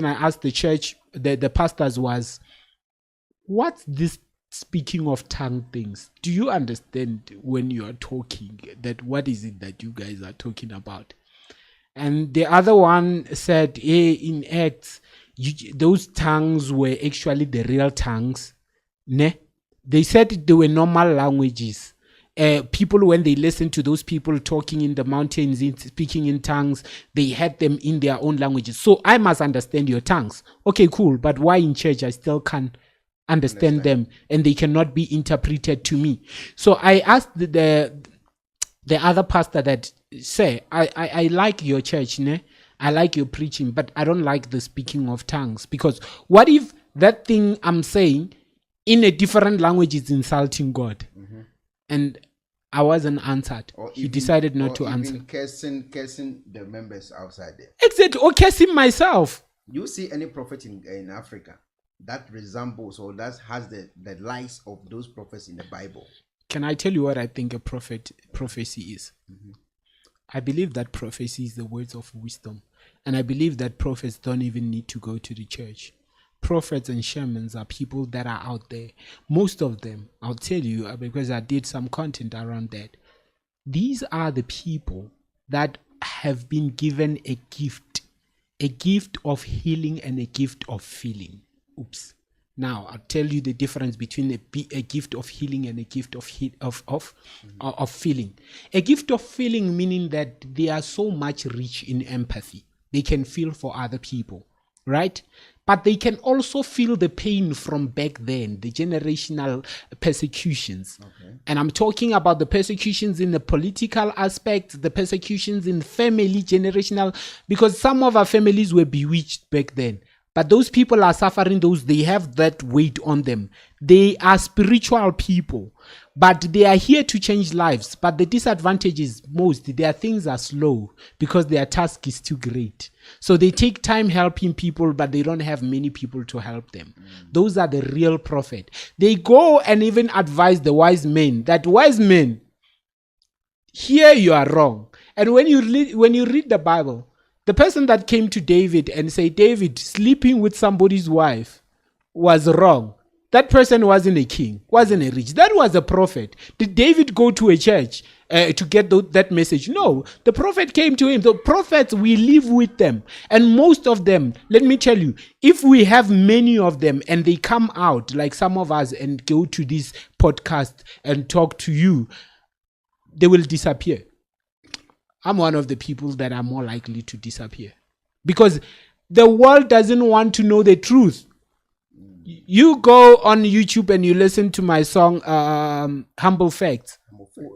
I asked the church, the pastors was, what's this speaking of tongue things? Do you understand when you are talking that what is it that you guys are talking about? And the other one said, hey, in Acts, those tongues were actually the real tongues. Ne? They said they were normal languages. People, when they listened to those people talking in the mountains, speaking in tongues, they had them in their own languages. So I must understand your tongues. Okay, cool. But why in church I still can't understand them and they cannot be interpreted to me? So I asked the other pastor that, say, I like your church, ne? I like your preaching, but I don't like the speaking of tongues. Because what if that thing I'm saying in a different language is insulting God? Mm-hmm. And I wasn't answered. He decided not to answer. Cursing the members outside there. Exactly. Or cursing myself. You see any prophet in Africa that resembles or that has the lies of those prophets in the Bible? Can I tell you what I think a prophecy is? Mm-hmm. I believe that prophecy is the words of wisdom. And I believe that prophets don't even need to go to the church. Prophets and shamans are people that are out there. Most of them, I'll tell you, because I did some content around that. These are the people that have been given a gift of healing and a gift of feeling. Oops. Now, I'll tell you the difference between a gift of healing and a gift of feeling. A gift of feeling meaning that they are so much rich in empathy. They can feel for other people, right? But they can also feel the pain from back then, the generational persecutions. Okay. And I'm talking about the persecutions in the political aspect, the persecutions in family, generational, because some of our families were bewitched back then. But those people are suffering they have that weight on them. They are spiritual people, but they are here to change lives. But the disadvantage is their things are slow because their task is too great. So they take time helping people, but they don't have many people to help them. Those are the real prophet. They go and even advise the wise men that wise men, here you are wrong. And when you read the Bible, the person that came to David and said, David, sleeping with somebody's wife was wrong. That person wasn't a king, wasn't a rich. That was a prophet. Did David go to a church to get that message? No, the prophet came to him. The prophets, we live with them. And most of them, let me tell you, if we have many of them and they come out, like some of us, and go to this podcast and talk to you, they will disappear. I'm one of the people that are more likely to disappear because the world doesn't want to know the truth. You go on YouTube and you listen to my song, Humble Facts.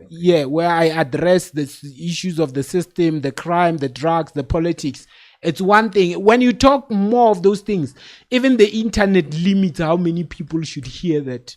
Yeah, where I address the issues of the system, the crime, the drugs, the politics. It's one thing. When you talk more of those things, even the internet limits how many people should hear that.